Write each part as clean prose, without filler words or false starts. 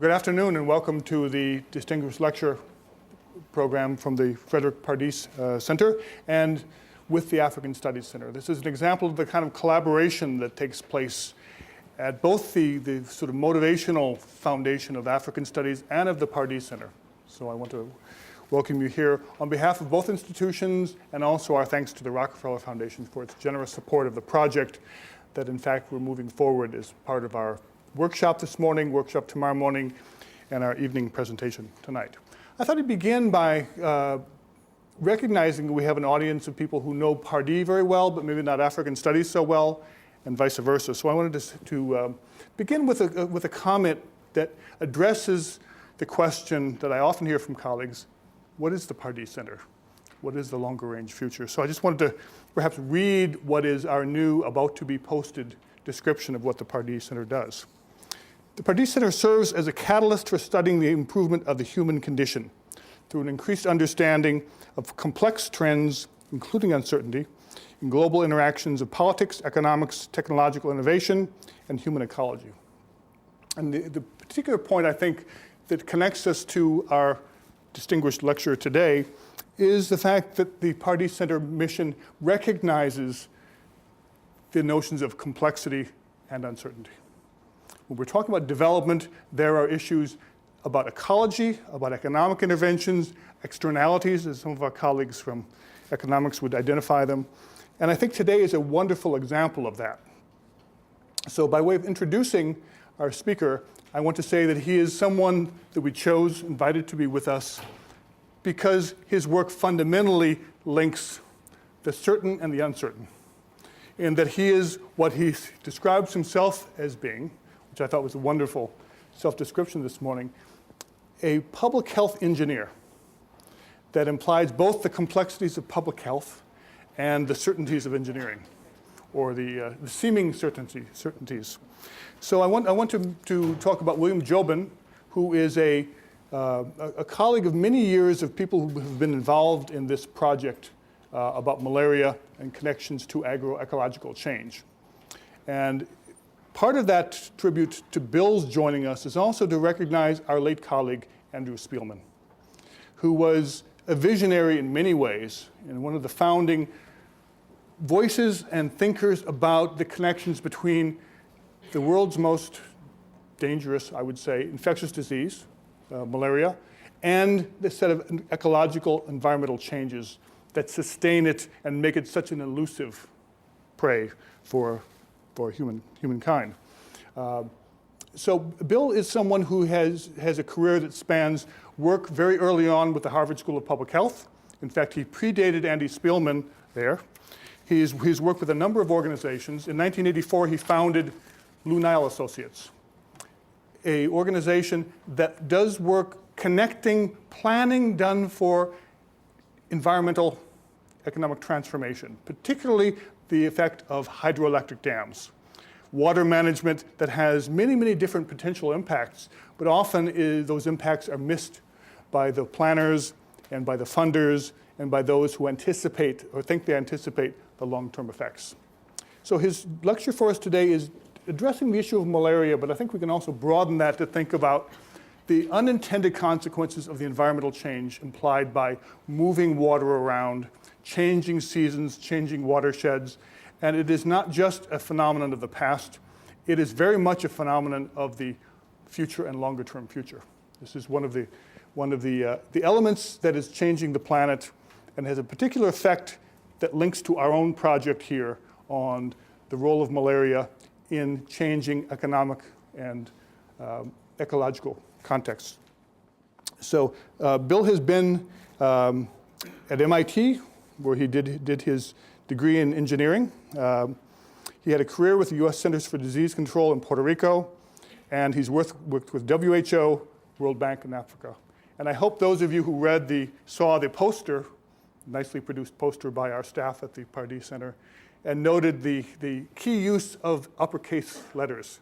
Good afternoon and welcome to the Distinguished Lecture program from the Frederick Pardee Center and with the African Studies Center. This is an example of the kind of collaboration that takes place at both the sort of motivational foundation of African Studies and of the Pardee Center. So I want to welcome you here on behalf of both institutions, and also our thanks to the Rockefeller Foundation for its generous support of the project that in fact we're moving forward as part of our workshop this morning, workshop tomorrow morning, and our evening presentation tonight. I thought I'd begin by recognizing that we have an audience of people who know Pardee very well, but maybe not African Studies so well, and vice versa. So I wanted to begin with a comment that addresses the question that I often hear from colleagues: what is the Pardee Center? What is the longer range future? So I just wanted to perhaps read what is our new, about to be posted description of what the Pardee Center does. The Pardee Center serves as a catalyst for studying the improvement of the human condition through an increased understanding of complex trends, including uncertainty, in global interactions of politics, economics, technological innovation, and human ecology. And the particular point I think that connects us to our distinguished lecture today is the fact that the Pardee Center mission recognizes the notions of complexity and uncertainty. When we're talking about development, there are issues about ecology, about economic interventions, externalities, as some of our colleagues from economics would identify them. And I think today is a wonderful example of that. So by way of introducing our speaker, I want to say that he is someone that we chose, invited to be with us, because his work fundamentally links the certain and the uncertain, in that he is what he describes himself as being, which I thought was a wonderful self-description this morning, a public health engineer that implies both the complexities of public health and the certainties of engineering, or the seeming certainties. So I want to talk about William Jobin, who is a colleague of many years of people who have been involved in this project about malaria and connections to agroecological change. And part of that tribute to Bill's joining us is also to recognize our late colleague, Andrew Spielman, who was a visionary in many ways and one of the founding voices and thinkers about the connections between the world's most dangerous, I would say, infectious disease, malaria, and the set of ecological environmental changes that sustain it and make it such an elusive prey for humankind. So Bill is someone who has a career that spans work very early on with the Harvard School of Public Health. In fact, he predated Andy Spielman there. He's worked with a number of organizations. In 1984, he founded Blue Nile Associates, an organization that does work connecting planning done for environmental economic transformation, particularly the effect of hydroelectric dams. Water management that has many, many different potential impacts, but often those impacts are missed by the planners and by the funders and by those who anticipate or think they anticipate the long-term effects. So his lecture for us today is addressing the issue of malaria, but I think we can also broaden that to think about the unintended consequences of the environmental change implied by moving water around, changing seasons, changing watersheds. And it is not just a phenomenon of the past, it is very much a phenomenon of the future and longer term future. This is one of the elements that is changing the planet and has a particular effect that links to our own project here on the role of malaria in changing economic and ecological contexts. So Bill has been at MIT, where he did his degree in engineering. He had a career with the U.S. Centers for Disease Control in Puerto Rico, and he's worked with WHO, World Bank, and Africa. And I hope those of you who saw the poster, nicely produced poster by our staff at the Pardee Center, and noted the key use of uppercase letters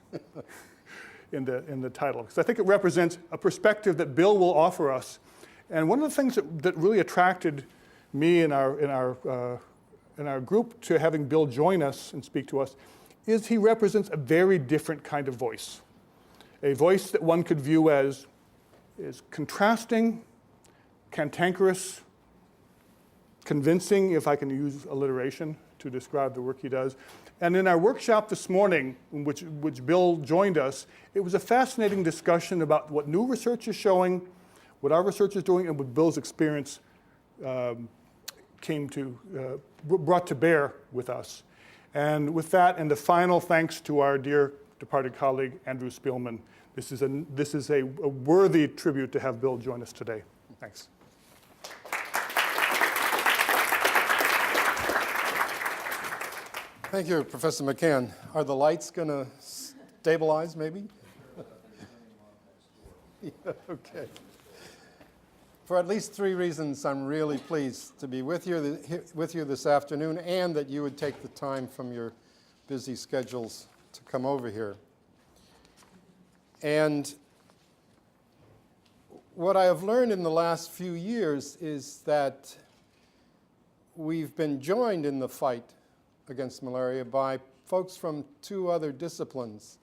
in the title, because I think it represents a perspective that Bill will offer us. And one of the things that really attracted me and our group to having Bill join us and speak to us is he represents a very different kind of voice. a voice that one could view as contrasting, cantankerous, convincing, if I can use alliteration to describe the work he does. And in our workshop this morning, in which Bill joined us, it was a fascinating discussion about what new research is showing, what our research is doing, and what Bill's experience brought to bear with us. And with that, and the final thanks to our dear departed colleague, Andrew Spielman. This is a worthy tribute to have Bill join us today. Thanks. Thank you, Professor McCann. Are the lights going to stabilize, maybe? Yeah, okay. For at least 3 reasons, I'm really pleased to be with you this afternoon, and that you would take the time from your busy schedules to come over here. And what I have learned in the last few years is that we've been joined in the fight against malaria by folks from 2 other disciplines,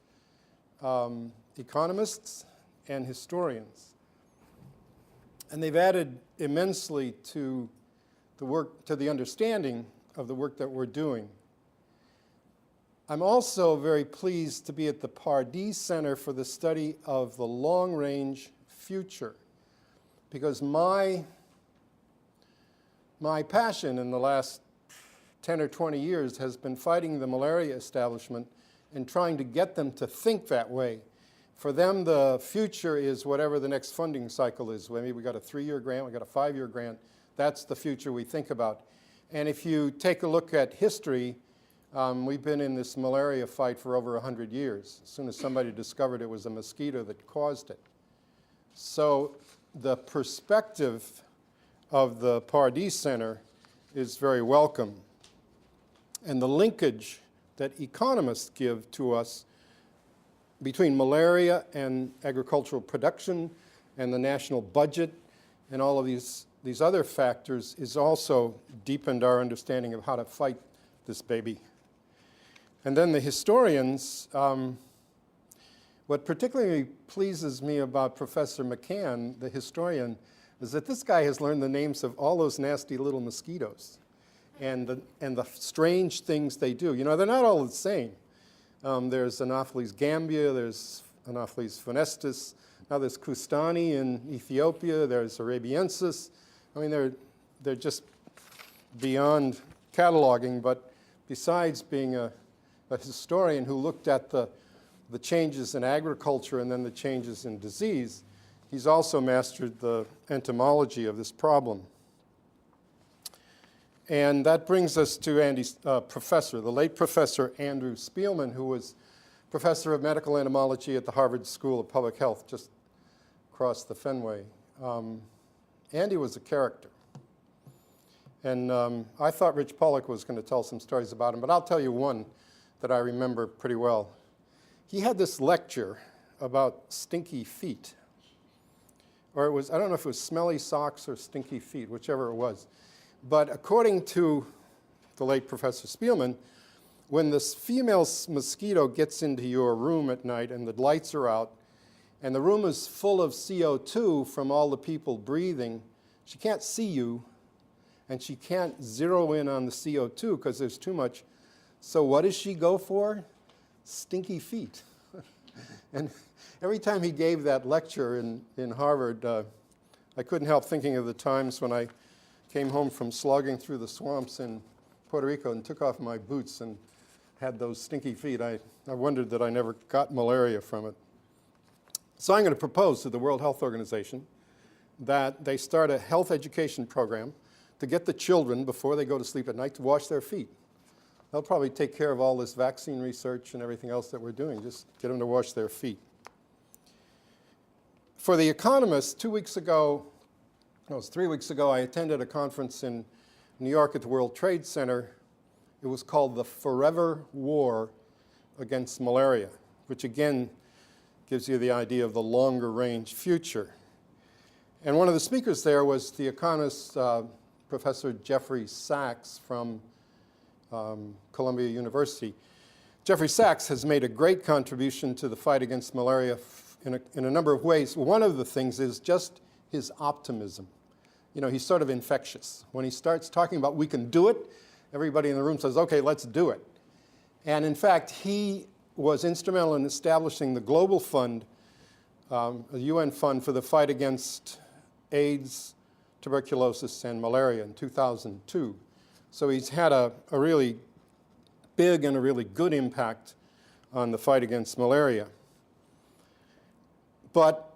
economists and historians. And they've added immensely to the work, to the understanding of the work that we're doing. I'm also very pleased to be at the Pardee Center for the Study of the Long-Range Future, because my passion in the last 10 or 20 years has been fighting the malaria establishment and trying to get them to think that way. For them, the future is whatever the next funding cycle is. Maybe we got a 3-year grant, we got a 5-year grant. That's the future we think about. And if you take a look at history, we've been in this malaria fight for over 100 years. As soon as somebody discovered it was a mosquito that caused it. So the perspective of the Pardee Center is very welcome. And the linkage that economists give to us between malaria and agricultural production and the national budget and all of these other factors is also deepened our understanding of how to fight this baby. And then the historians, what particularly pleases me about Professor McCann, the historian, is that this guy has learned the names of all those nasty little mosquitoes and the strange things they do. You know, they're not all the same. There's Anopheles gambia, there's Anopheles funestus, now there's Kustani in Ethiopia, there's Arabiensis. I mean, they're just beyond cataloging, but besides being a historian who looked at the changes in agriculture and then the changes in disease, he's also mastered the entomology of this problem. And that brings us to Andy's professor, the late Professor Andrew Spielman, who was professor of medical entomology at the Harvard School of Public Health, just across the Fenway. Andy was a character. And I thought Rich Pollack was going to tell some stories about him, but I'll tell you one that I remember pretty well. He had this lecture about stinky feet. Or it was, I don't know if it was smelly socks or stinky feet, whichever it was. But according to the late Professor Spielman, when this female mosquito gets into your room at night and the lights are out, and the room is full of CO2 from all the people breathing, she can't see you, and she can't zero in on the CO2 because there's too much. So what does she go for? Stinky feet. And every time he gave that lecture in Harvard, I couldn't help thinking of the times when I came home from slogging through the swamps in Puerto Rico and took off my boots and had those stinky feet. I wondered that I never got malaria from it. So I'm going to propose to the World Health Organization that they start a health education program to get the children, before they go to sleep at night, to wash their feet. They'll probably take care of all this vaccine research and everything else that we're doing. Just get them to wash their feet. For The Economist, 2 weeks ago, no, it was 3 weeks ago, I attended a conference in New York at the World Trade Center. It was called the Forever War Against Malaria, which again gives you the idea of the longer range future. And one of the speakers there was the economist, Professor Jeffrey Sachs from Columbia University. Jeffrey Sachs has made a great contribution to the fight against malaria in a number of ways. One of the things is just his optimism. You know, he's sort of infectious. When he starts talking about we can do it, everybody in the room says, okay, let's do it. And in fact, he was instrumental in establishing the Global Fund, a UN fund for the fight against AIDS, tuberculosis, and malaria in 2002. So he's had a really big and a really good impact on the fight against malaria. But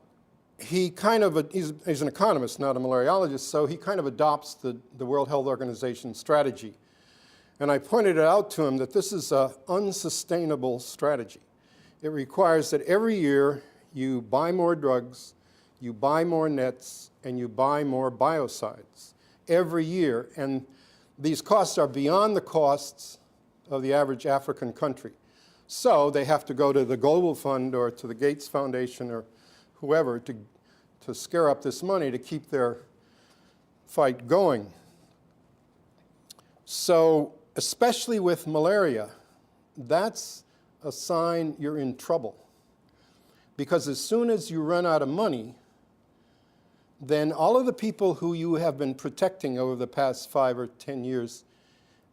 he kind of, he's an economist, not a malariologist, so he kind of adopts the World Health Organization strategy. And I pointed it out to him that this is an unsustainable strategy. It requires that every year you buy more drugs, you buy more nets, and you buy more biocides every year. And these costs are beyond the costs of the average African country. So they have to go to the Global Fund or to the Gates Foundation or whoever to scare up this money to keep their fight going. So especially with malaria, that's a sign you're in trouble. Because as soon as you run out of money, then all of the people who you have been protecting over the past 5 or 10 years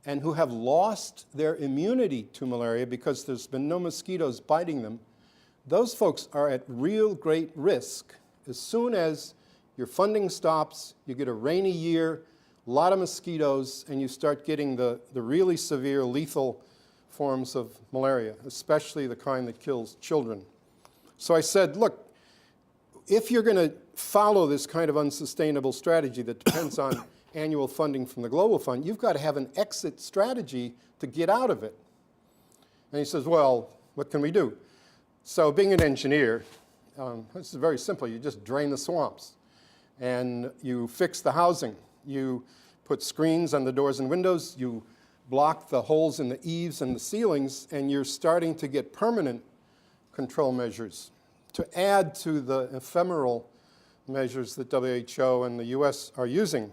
and who have lost their immunity to malaria because there's been no mosquitoes biting them, those folks are at real great risk. As soon as your funding stops, you get a rainy year, a lot of mosquitoes, and you start getting the really severe lethal forms of malaria, especially the kind that kills children. So I said, look, if you're going to follow this kind of unsustainable strategy that depends on annual funding from the Global Fund, you've got to have an exit strategy to get out of it. And he says, well, what can we do? So being an engineer, this is very simple. You just drain the swamps, and you fix the housing. You put screens on the doors and windows. You block the holes in the eaves and the ceilings, and you're starting to get permanent control measures to add to the ephemeral measures that WHO and the US are using.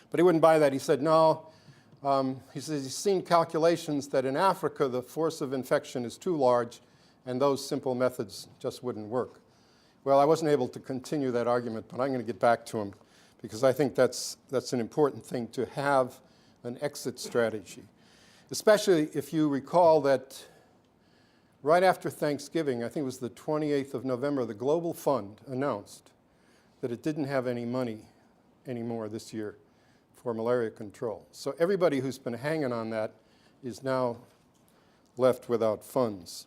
But he wouldn't buy that. He said, no. He says he's seen calculations that in Africa the force of infection is too large and those simple methods just wouldn't work. Well, I wasn't able to continue that argument, but I'm going to get back to him because I think that's an important thing, to have an exit strategy. Especially if you recall that right after Thanksgiving, I think it was the 28th of November, the Global Fund announced that it didn't have any money anymore this year for malaria control. So everybody who's been hanging on that is now left without funds.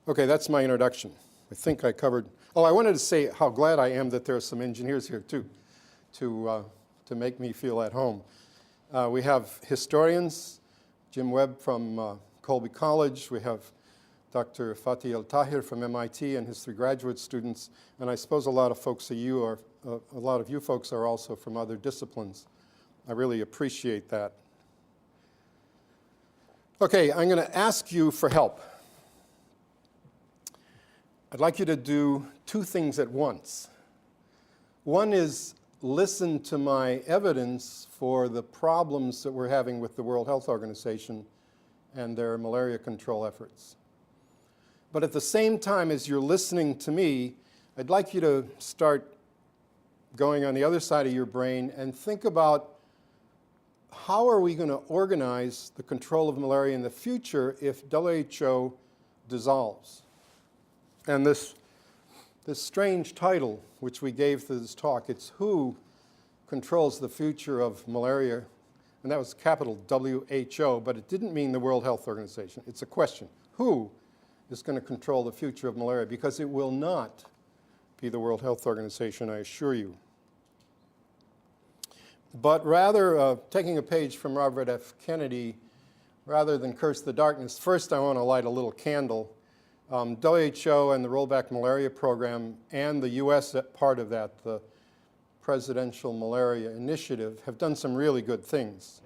Okay, that's my introduction. I think I covered. Oh, I wanted to say how glad I am that there are some engineers here too, to make me feel at home. We have historians, Jim Webb from Colby College. We have Dr. Fatih El-Tahir from MIT and his 3 graduate students. And I suppose a lot of you folks are also from other disciplines. I really appreciate that. Okay, I'm going to ask you for help. I'd like you to do 2 things at once. One is listen to my evidence for the problems that we're having with the World Health Organization and their malaria control efforts. But at the same time as you're listening to me, I'd like you to start going on the other side of your brain and think about how are we going to organize the control of malaria in the future if WHO dissolves? And this strange title, which we gave to this talk, it's Who Controls the Future of Malaria? And that was capital WHO, but it didn't mean the World Health Organization. It's a question. Who is going to control the future of malaria? Because it will not be the World Health Organization, I assure you. But rather, taking a page from Robert F. Kennedy, rather than curse the darkness, first I want to light a little candle. WHO and the Rollback Malaria Program and the US part of that, the Presidential Malaria Initiative, have done some really good things.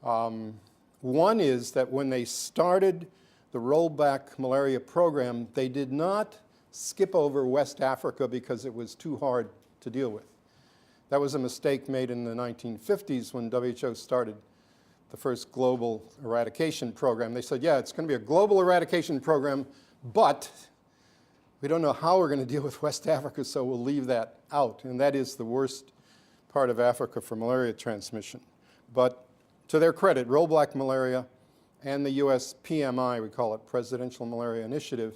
One is that when they started the Rollback Malaria Program, they did not skip over West Africa because it was too hard to deal with. That was a mistake made in the 1950s when WHO started the first global eradication program. They said, yeah, it's going to be a global eradication program, But we don't know how we're going to deal with West Africa, so we'll leave that out. And that is the worst part of Africa for malaria transmission. But to their credit, rollback malaria and the US PMI, we call it Presidential Malaria Initiative,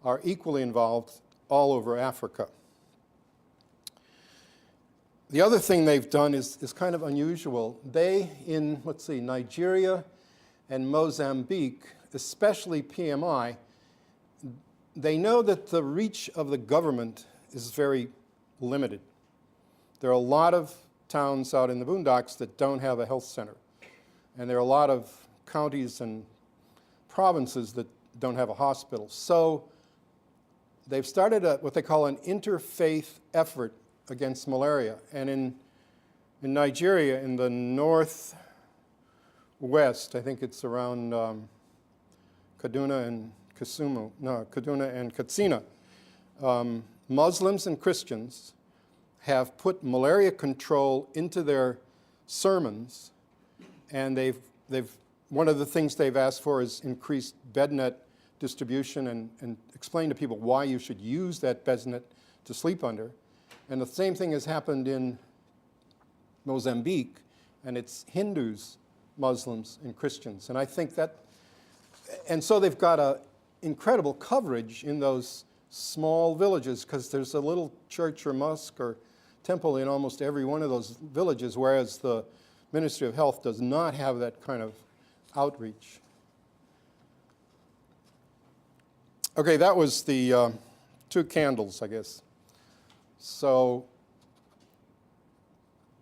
are equally involved all over Africa. The other thing they've done is kind of unusual. They, in, let's see, Nigeria and Mozambique, especially PMI, they know that the reach of the government is very limited. There are a lot of towns out in the boondocks that don't have a health center. And there are a lot of counties and provinces that don't have a hospital. So they've started what they call an interfaith effort against malaria. And in Nigeria, in the northwest, I think it's around Kaduna and Katsina, Muslims and Christians have put malaria control into their sermons, and one of the things they've asked for is increased bed net distribution and explain to people why you should use that bed net to sleep under. And the same thing has happened in Mozambique, and it's Hindus, Muslims, and Christians. And I think that, and so they've got a incredible coverage in those small villages because there's a little church or mosque or temple in almost every one of those villages, whereas the Ministry of Health does not have that kind of outreach. Okay, that was the two candles, I guess. So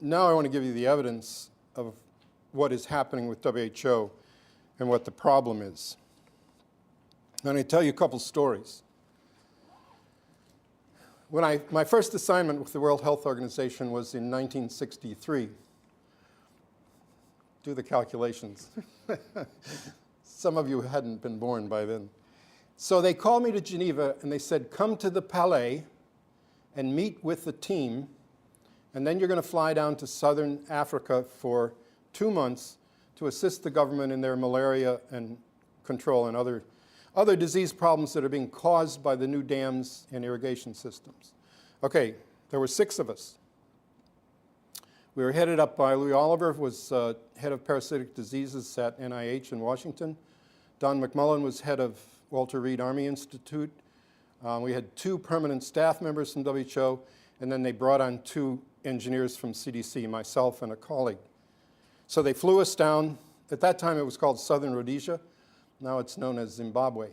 now I want to give you the evidence of what is happening with WHO and what the problem is. I'm going to tell you a couple stories. My first assignment with the World Health Organization was in 1963. Do the calculations. Some of you hadn't been born by then. So they called me to Geneva and they said, come to the Palais and meet with the team, and then you're going to fly down to southern Africa for 2 months to assist the government in their malaria and control and other disease problems that are being caused by the new dams and irrigation systems. Okay, there were 6 of us. We were headed up by Louis Oliver, who was head of parasitic diseases at NIH in Washington. Don McMullen was head of Walter Reed Army Institute. We had 2 permanent staff members from WHO, and then they brought on 2 engineers from CDC, myself and a colleague. So they flew us down. At that time, it was called Southern Rhodesia. Now it's known as Zimbabwe.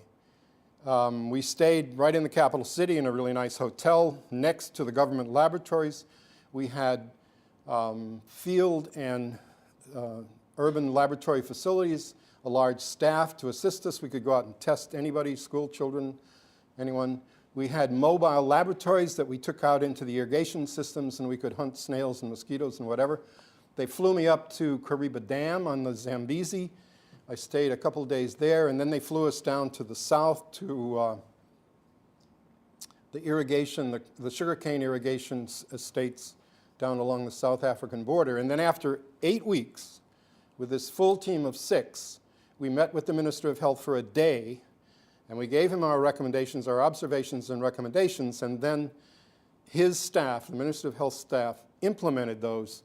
We stayed right in the capital city in a really nice hotel next to the government laboratories. We had field and urban laboratory facilities, a large staff to assist us. We could go out and test anybody, school children, anyone. We had mobile laboratories that we took out into the irrigation systems, and we could hunt snails and mosquitoes and whatever. They flew me up to Kariba Dam on the Zambezi. I stayed a couple of days there, and then they flew us down to the south to the irrigation, the sugarcane irrigation estates down along the South African border. And then after 8 weeks, with this full team of 6, we met with the Minister of Health for a day, and we gave him our recommendations, our observations and recommendations, and then his staff, the Minister of Health staff, implemented those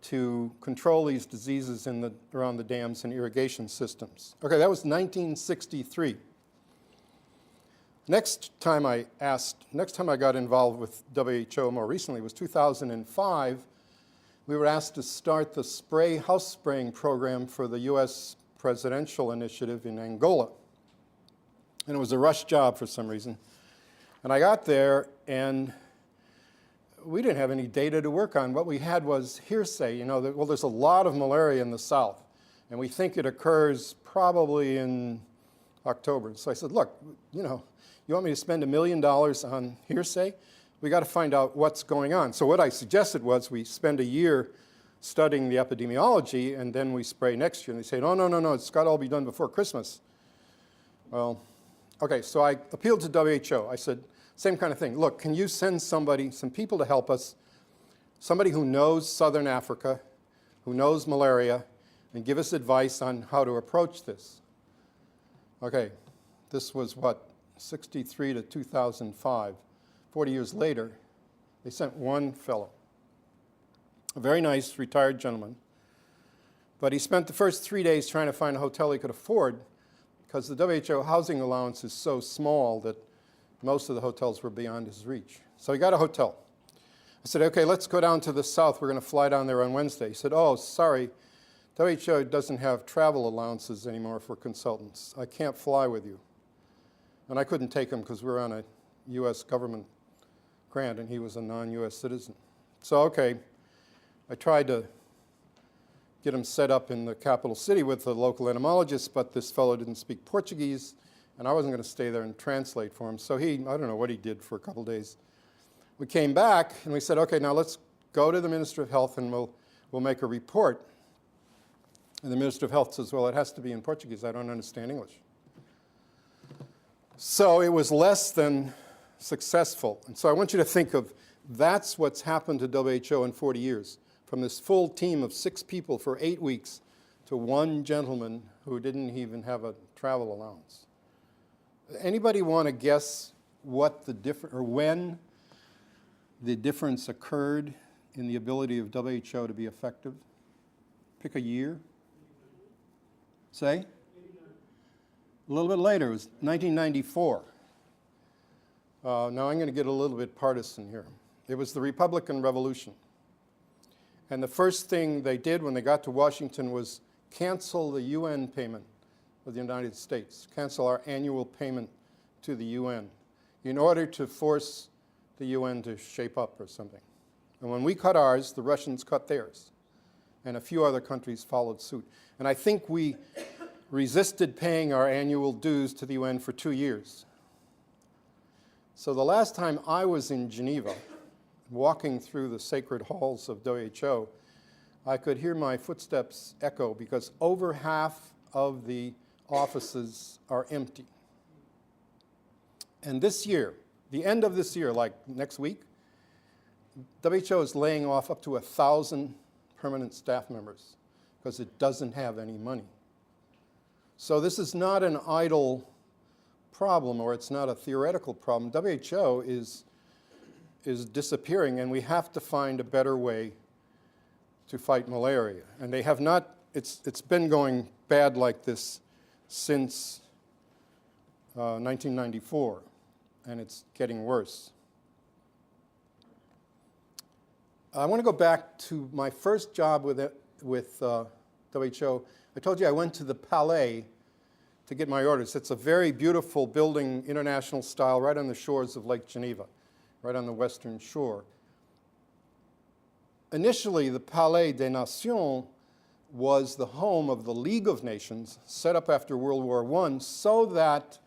to control these diseases around the dams and irrigation systems. Okay, that was 1963. Next time I got involved with WHO more recently was 2005. We were asked to start the house spraying program for the US presidential initiative in Angola. And it was a rush job for some reason. And I got there, and we didn't have any data to work on. What we had was hearsay. Well, there's a lot of malaria in the South, and we think it occurs probably in October. So I said, look, you want me to spend $1 million on hearsay? We got to find out what's going on. So what I suggested was we spend a year studying the epidemiology, and then we spray next year. And they say, no, it's got to all be done before Christmas. Well, okay, so I appealed to WHO. I said, same kind of thing. Look, can you send some people to help us, somebody who knows Southern Africa, who knows malaria, and give us advice on how to approach this? Okay, this was what, 1963 to 2005, 40 years later, they sent one fellow, a very nice retired gentleman, but he spent the first 3 days trying to find a hotel he could afford because the WHO housing allowance is so small that most of the hotels were beyond his reach. So he got a hotel. I said, okay, let's go down to the south. We're going to fly down there on Wednesday. He said, oh, sorry, WHO doesn't have travel allowances anymore for consultants. I can't fly with you. And I couldn't take him because we were on a US government grant and he was a non-US citizen. So, okay, I tried to get him set up in the capital city with the local entomologist, but this fellow didn't speak Portuguese, and I wasn't going to stay there and translate for him. So I don't know what he did for a couple days. We came back and we said, okay, now let's go to the Minister of Health and we'll make a report. And the Minister of Health says, well, it has to be in Portuguese. I don't understand English. So it was less than successful. And so I want you to think of that's what's happened to WHO in 40 years. From this full team of 6 people for 8 weeks to one gentleman who didn't even have a travel allowance. Anybody want to guess what the or when the difference occurred in the ability of WHO to be effective? Pick a year. Say? A little bit later, it was 1994. Now I'm going to get a little bit partisan here. It was the Republican Revolution. And the first thing they did when they got to Washington was cancel the UN payment of the United States, cancel our annual payment to the UN in order to force the UN to shape up or something. And when we cut ours, the Russians cut theirs. And a few other countries followed suit. And I think we resisted paying our annual dues to the UN for 2 years. So the last time I was in Geneva, walking through the sacred halls of WHO, I could hear my footsteps echo because over half of the offices are empty. And this year, the end of this year, like next week, WHO is laying off up to 1,000 permanent staff members because it doesn't have any money. So this is not an idle problem, or it's not a theoretical problem. WHO is disappearing, and we have to find a better way to fight malaria. And they have not, it's been going bad like this since 1994, and it's getting worse. I want to go back to my first job with WHO. I told you I went to the Palais to get my orders. It's a very beautiful building, international style, right on the shores of Lake Geneva, right on the western shore. Initially, the Palais des Nations was the home of the League of Nations, set up after World War I, so that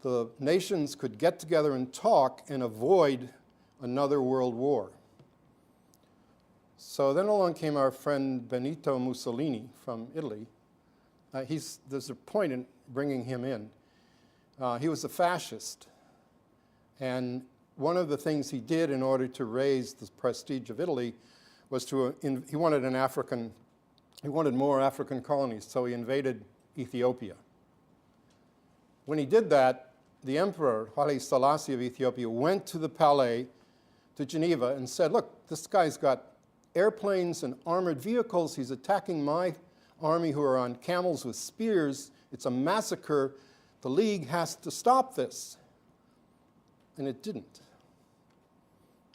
the nations could get together and talk and avoid another world war. So then along came our friend Benito Mussolini from Italy. There's a point in bringing him in. He was a fascist, and one of the things he did in order to raise the prestige of Italy was he wanted more African colonies, so he invaded Ethiopia. When he did that, the Emperor Haile Selassie of Ethiopia went to the Palais, to Geneva, and said, look, this guy's got airplanes and armored vehicles. He's attacking my army who are on camels with spears. It's a massacre. The League has to stop this. And it didn't.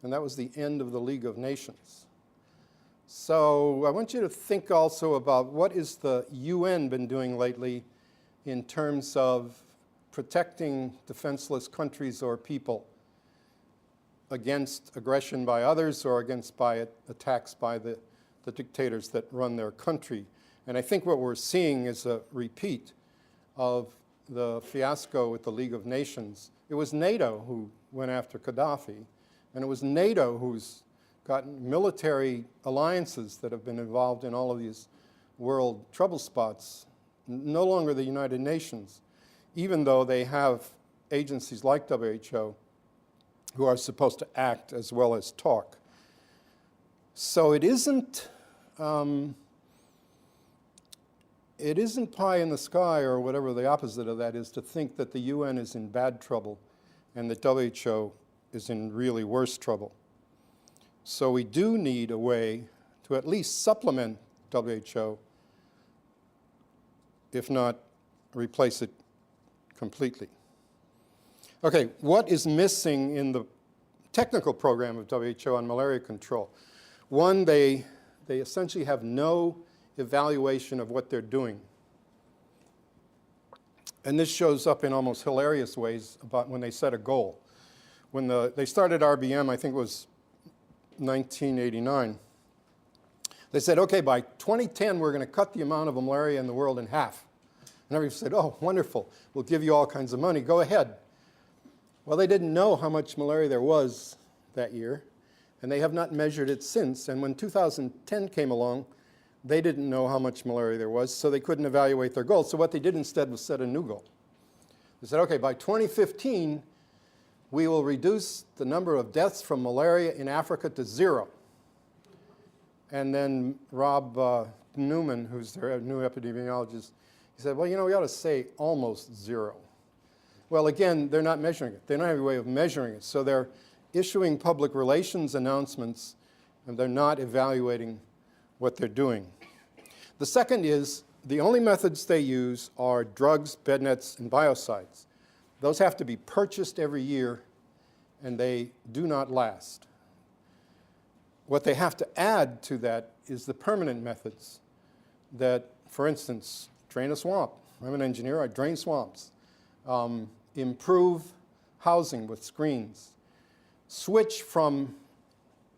And that was the end of the League of Nations. So I want you to think also about what is the UN been doing lately in terms of protecting defenseless countries or people against aggression by others or against attacks by the dictators that run their country. And I think what we're seeing is a repeat of the fiasco with the League of Nations. It was NATO who went after Gaddafi, and it was NATO who's gotten military alliances that have been involved in all of these world trouble spots, no longer the United Nations, even though they have agencies like WHO who are supposed to act as well as talk. So it isn't it isn't pie in the sky or whatever the opposite of that is to think that the UN is in bad trouble and that WHO is in really worse trouble. So we do need a way to at least supplement WHO, if not replace it completely. Okay, what is missing in the technical program of WHO on malaria control? One, they essentially have no evaluation of what they're doing. And this shows up in almost hilarious ways about when they set a goal. When they started RBM, I think it was 1989, they said, okay, by 2010, we're going to cut the amount of malaria in the world in half. And everybody said, oh, wonderful, we'll give you all kinds of money, go ahead. Well, they didn't know how much malaria there was that year, and they have not measured it since. And when 2010 came along, they didn't know how much malaria there was, so they couldn't evaluate their goals. So what they did instead was set a new goal. They said, okay, by 2015, we will reduce the number of deaths from malaria in Africa to 0. And then Rob Newman, who's their new epidemiologist, he said, well, you know, we ought to say almost 0. Well, again, they're not measuring it. They don't have a way of measuring it. So they're issuing public relations announcements, and they're not evaluating what they're doing. The second is the only methods they use are drugs, bed nets, and biocides. Those have to be purchased every year, and they do not last. What they have to add to that is the permanent methods that, for instance, drain a swamp. I'm an engineer, I drain swamps. Improve housing with screens. Switch from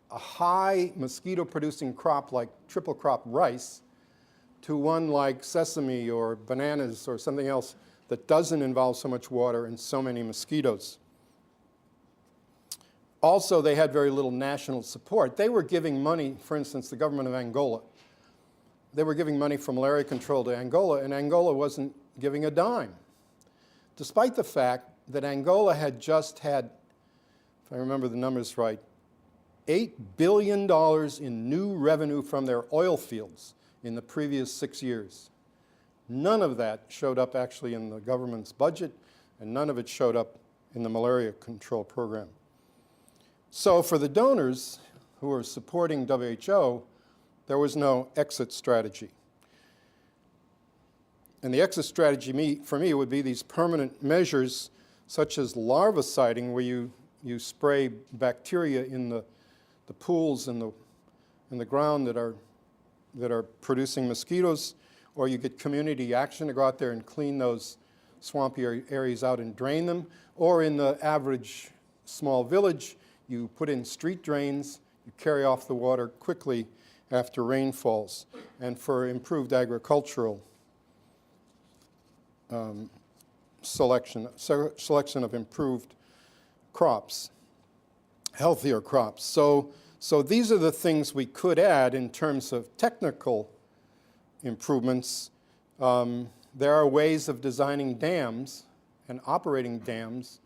a high mosquito-producing crop like triple crop rice to one like sesame or bananas or something else that doesn't involve so much water and so many mosquitoes. Also, they had very little national support. They were giving money, for instance, the government of Angola. They were giving money for malaria control to Angola, and Angola wasn't giving a dime, despite the fact that Angola had just had, if I remember the numbers right, $8 billion in new revenue from their oil fields in the previous 6 years. None of that showed up actually in the government's budget, and none of it showed up in the malaria control program. So for the donors who were supporting WHO, there was no exit strategy. And the exit strategy for me would be these permanent measures such as larviciding, where you spray bacteria in the pools in the ground that are producing mosquitoes, or you get community action to go out there and clean those swampy areas out and drain them, or in the average small village, you put in street drains, you carry off the water quickly after rain falls, and for improved agricultural selection of improved crops, healthier crops. So these are the things we could add in terms of technical improvements. There are ways of designing dams and operating dams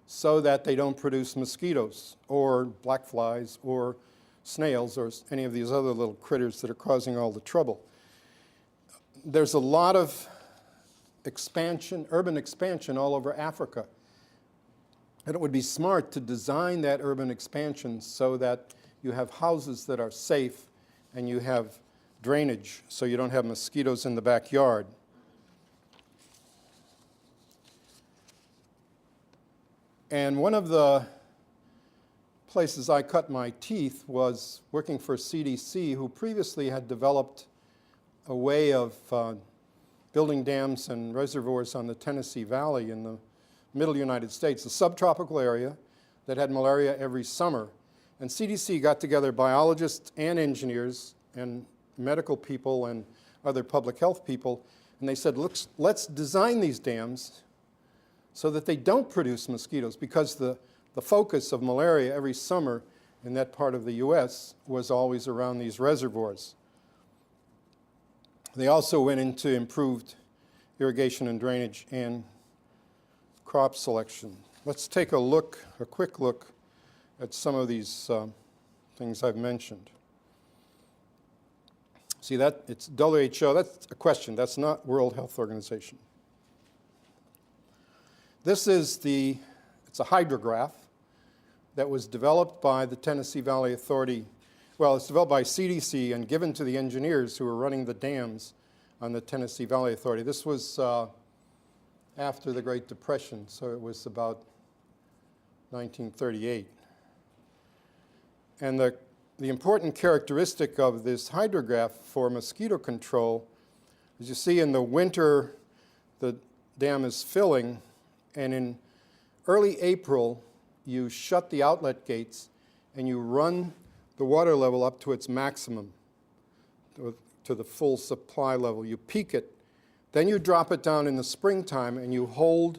so that they don't produce mosquitoes or black flies or snails or any of these other little critters that are causing all the trouble. There's a lot of expansion, urban expansion all over Africa. And it would be smart to design that urban expansion so that you have houses that are safe and you have drainage so you don't have mosquitoes in the backyard. And one of the places I cut my teeth was working for CDC, who previously had developed a way of building dams and reservoirs on the Tennessee Valley in the middle United States, a subtropical area that had malaria every summer. And CDC got together biologists and engineers and medical people and other public health people, and they said, let's design these dams so that they don't produce mosquitoes, because the focus of malaria every summer in that part of the US was always around these reservoirs. They also went into improved irrigation and drainage and crop selection. Let's take a quick look at some of these things I've mentioned. See that? It's WHO. That's a question. That's not World Health Organization. This is it's a hydrograph that was developed by the Tennessee Valley Authority. Well, it's developed by CDC and given to the engineers who were running the dams on the Tennessee Valley Authority. This was after the Great Depression, so it was about 1938. And the important characteristic of this hydrograph for mosquito control, as you see in the winter, the dam is filling, and in early April, you shut the outlet gates and you run the water level up to its maximum, to the full supply level. You peak it, then you drop it down in the springtime and you hold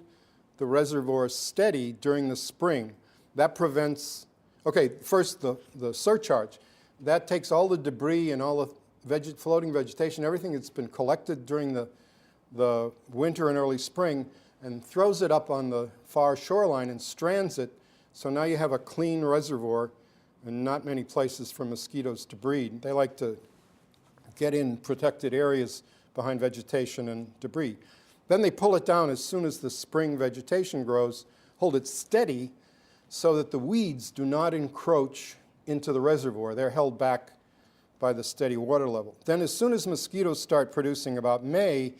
the reservoir steady during the spring. That prevents, okay, first the surcharge. That takes all the debris and all the floating vegetation, everything that's been collected during the winter and early spring, and throws it up on the far shoreline and strands it. So now you have a clean reservoir and not many places for mosquitoes to breed. They like to get in protected areas behind vegetation and debris. Then they pull it down as soon as the spring vegetation grows, hold it steady so that the weeds do not encroach into the reservoir. They're held back by the steady water level. Then as soon as mosquitoes start producing about May,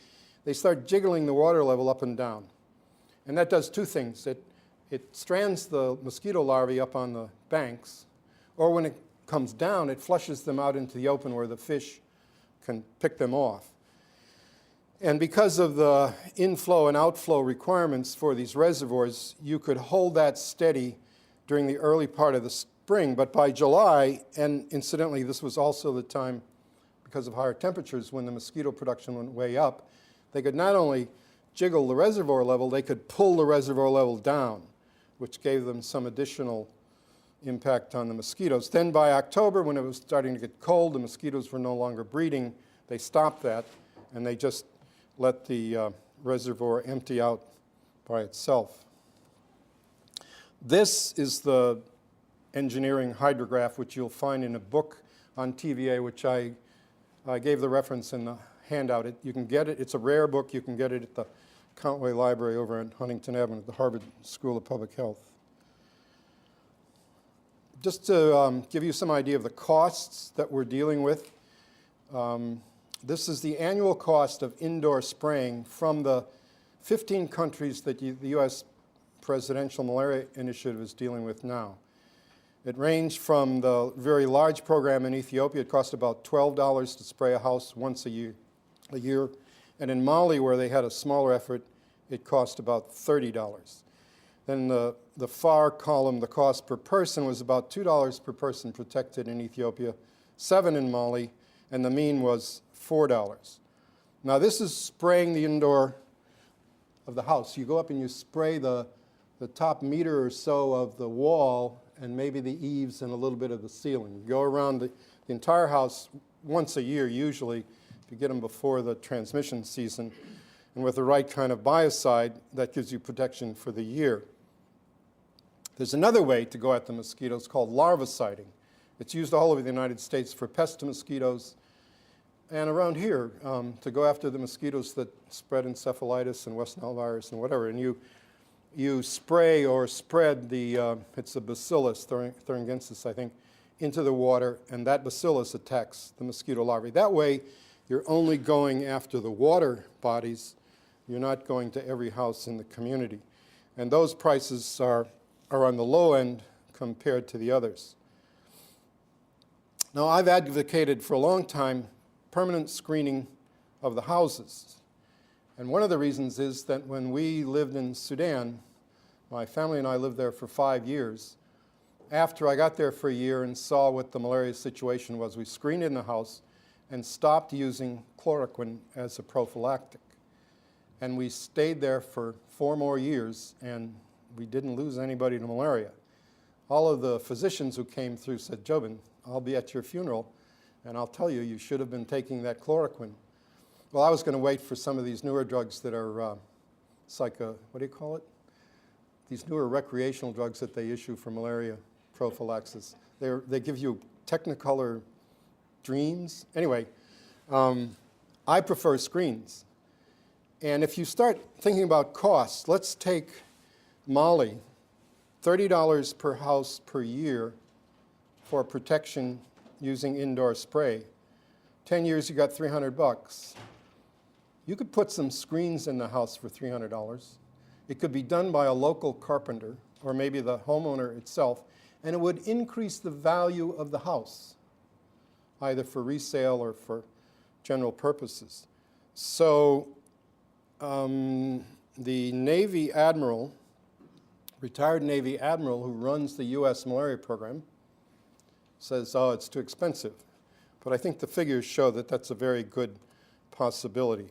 they start jiggling the water level up and down. And that does two things. It strands the mosquito larvae up on the banks, or when it comes down, it flushes them out into the open where the fish can pick them off. And because of the inflow and outflow requirements for these reservoirs, you could hold that steady during the early part of the spring. But by July, and incidentally, this was also the time, because of higher temperatures, when the mosquito production went way up, they could not only jiggle the reservoir level, they could pull the reservoir level down, which gave them some additional impact on the mosquitoes. Then by October, when it was starting to get cold, the mosquitoes were no longer breeding, they stopped that, and they just let the reservoir empty out by itself. This is the engineering hydrograph, which you'll find in a book on TVA, which I gave the reference in the handout. You can get it. It's a rare book. You can get it at the Countway Library over in Huntington Avenue at the Harvard School of Public Health. Just to give you some idea of the costs that we're dealing with, this is the annual cost of indoor spraying from the 15 countries that the U.S. Presidential Malaria Initiative is dealing with now. It ranged from the very large program in Ethiopia. It cost about $12 to spray a house once a year. And in Mali, where they had a smaller effort, it cost about $30. Then the far column, the cost per person, was about $2 per person protected in Ethiopia, $7 in Mali, and the mean was $4. Now this is spraying the indoor of the house. You go up and you spray the top meter or so of the wall and maybe the eaves and a little bit of the ceiling. You go around the entire house once a year usually, if you get them before the transmission season. And with the right kind of biocide, that gives you protection for the year. There's another way to go at the mosquitoes called larviciding. It's used all over the United States for pest mosquitoes, and around here to go after the mosquitoes that spread encephalitis and West Nile virus and whatever. And you spray or spread it's a bacillus, thuringiensis, I think, into the water, and that bacillus attacks the mosquito larvae. That way, you're only going after the water bodies. You're not going to every house in the community. And those prices are on the low end compared to the others. Now, I've advocated for a long time permanent screening of the houses. And one of the reasons is that when we lived in Sudan, my family and I lived there for 5 years. After I got there for a year and saw what the malaria situation was, we screened in the house and stopped using chloroquine as a prophylactic. And we stayed there for 4 more years, and we didn't lose anybody to malaria. All of the physicians who came through said, "Jobin, I'll be at your funeral, and I'll tell you, you should have been taking that chloroquine." Well, I was going to wait for some of these newer drugs that are what do you call it? These newer recreational drugs that they issue for malaria prophylaxis. They give you Technicolor dreams. Anyway, I prefer screens. And if you start thinking about costs, let's take Mali, $30 per house per year for protection using indoor spray. 10 years, you got 300 bucks. You could put some screens in the house for $300. It could be done by a local carpenter or maybe the homeowner itself, and it would increase the value of the house, either for resale or for general purposes. So the Navy admiral, retired Navy admiral who runs the US malaria program, says, oh, it's too expensive. But I think the figures show that that's a very good possibility.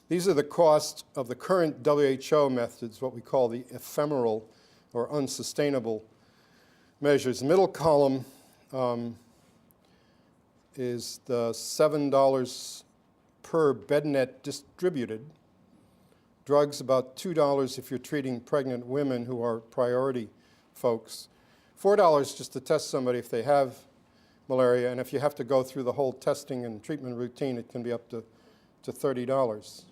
These are the costs of the current WHO methods, what we call the ephemeral or unsustainable measures. The middle column is the $7 per bed net distributed. Drugs about $2 if you're treating pregnant women who are priority folks. $4 just to test somebody if they have malaria, and if you have to go through the whole testing and treatment routine, it can be up to $30.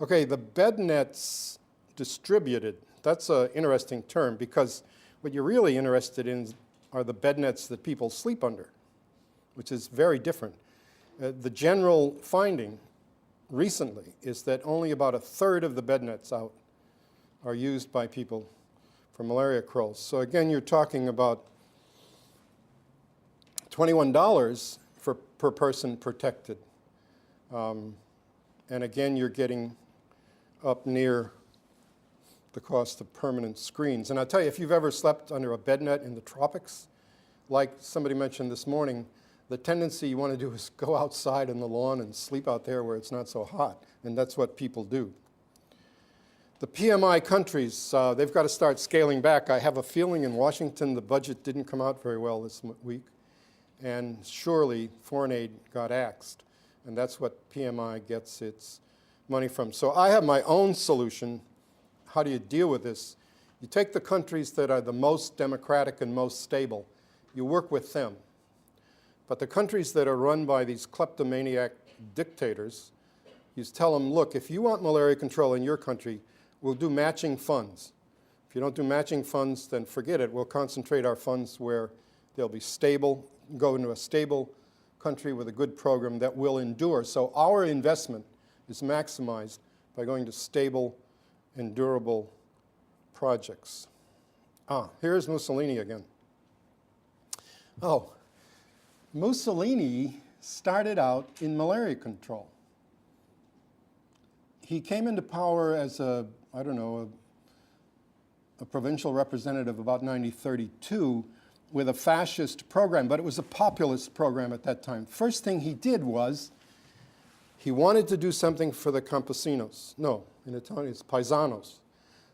Okay, the bed nets distributed, that's an interesting term because what you're really interested in are the bed nets that people sleep under, which is very different. The general finding recently is that only about 1/3 of the bed nets out are used by people for malaria control. So again, you're talking about $21 per person protected. And again, you're getting up near the cost of permanent screens. And I'll tell you, if you've ever slept under a bed net in the tropics, like somebody mentioned this morning, the tendency you want to do is go outside on the lawn and sleep out there where it's not so hot. And that's what people do. The PMI countries, they've got to start scaling back. I have a feeling in Washington the budget didn't come out very well this week. And surely foreign aid got axed. And that's what PMI gets its money from. So I have my own solution. How do you deal with this? You take the countries that are the most democratic and most stable. You work with them. But the countries that are run by these kleptomaniac dictators, you tell them, look, if you want malaria control in your country, we'll do matching funds. If you don't do matching funds, then forget it. We'll concentrate our funds where they'll be stable, go into a stable country with a good program that will endure. So our investment is maximized by going to stable and durable projects. Here's Mussolini again. Oh, Mussolini started out in malaria control. He came into power as a provincial representative about 1932 with a fascist program, but it was a populist program at that time. First thing he did was he wanted to do something for the campesinos. No, in Italian it's paisanos.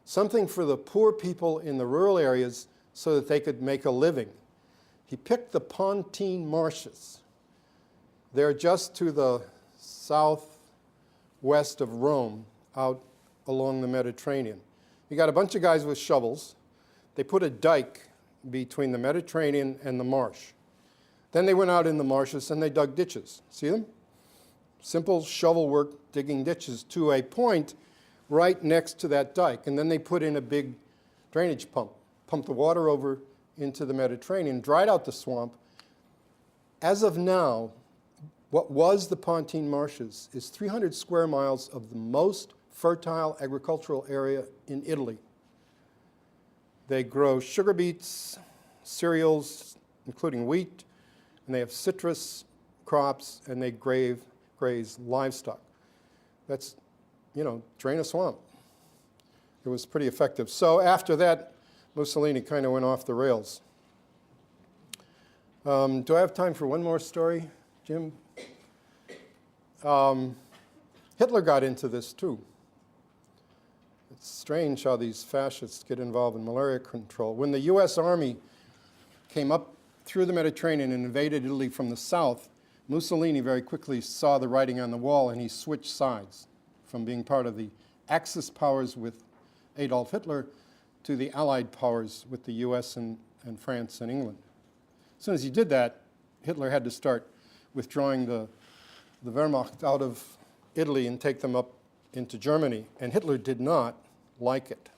Something for the poor people in the rural areas so that they could make a living. He picked the Pontine marshes. They're just to the southwest of Rome, out along the Mediterranean. You got a bunch of guys with shovels. They put a dike between the Mediterranean and the marsh. Then they went out in the marshes and they dug ditches. See them? Simple shovel work, digging ditches to a point right next to that dike. And then they put in a big drainage pump, pumped the water over into the Mediterranean, dried out the swamp. As of now, what was the Pontine marshes is 300 square miles of the most fertile agricultural area in Italy. They grow sugar beets, cereals, including wheat, and they have citrus crops, and they graze livestock. That's, drain a swamp. It was pretty effective. So after that, Mussolini kind of went off the rails. Do I have time for one more story, Jim? Hitler got into this too. It's strange how these fascists get involved in malaria control. When the US Army came up through the Mediterranean and invaded Italy from the south, Mussolini very quickly saw the writing on the wall and he switched sides from being part of the Axis powers with Adolf Hitler to the Allied powers with the US and France and England. As soon as he did that, Hitler had to start withdrawing the the Wehrmacht out of Italy and take them up into Germany, and Hitler did not like it.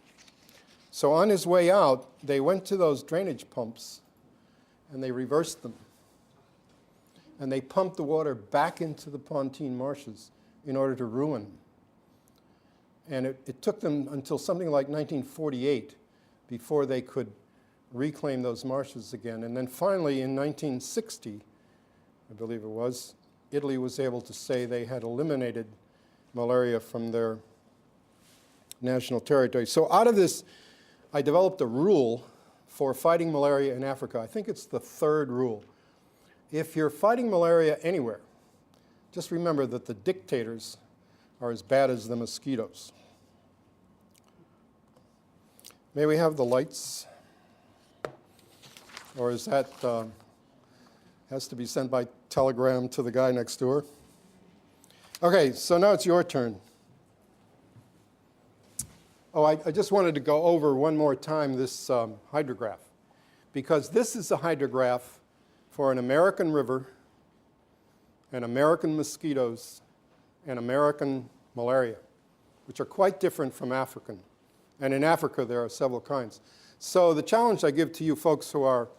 So on his way out, they went to those drainage pumps and they reversed them. And they pumped the water back into the Pontine marshes in order to ruin them. And it took them until something like 1948 before they could reclaim those marshes again. And then finally in 1960, I believe it was, Italy was able to say they had eliminated malaria from their national territory. So out of this, I developed a rule for fighting malaria in Africa. I think it's the third rule. If you're fighting malaria anywhere, just remember that the dictators are as bad as the mosquitoes. May we have the lights? Or is that, has to be sent by telegram to the guy next door? Okay, so now it's your turn. Oh, I just wanted to go over one more time this hydrograph, because this is a hydrograph for an American river and American mosquitoes and American malaria, which are quite different from African. And in Africa, there are several kinds. So the challenge I give to you folks who are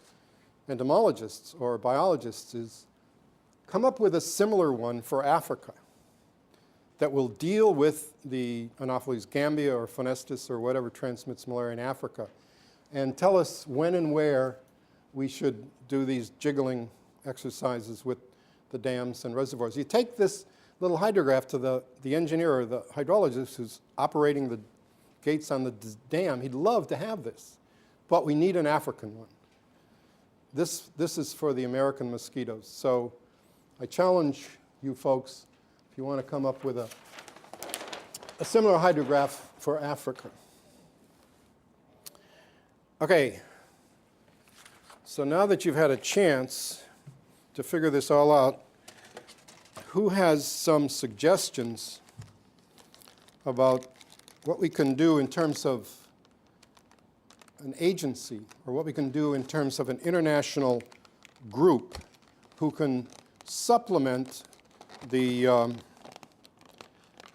entomologists or biologists is come up with a similar one for Africa that will deal with the Anopheles gambia or phonestis or whatever transmits malaria in Africa, and tell us when and where we should do these jiggling exercises with the dams and reservoirs. You take this little hydrograph to the engineer or the hydrologist who's operating the gates on the dam. He'd love to have this, but we need an African one. This is for the American mosquitoes. So I challenge you folks, if you want to come up with a similar hydrograph for Africa. Okay, so now that you've had a chance to figure this all out, who has some suggestions about what we can do in terms of an agency, or what we can do in terms of an international group who can supplement the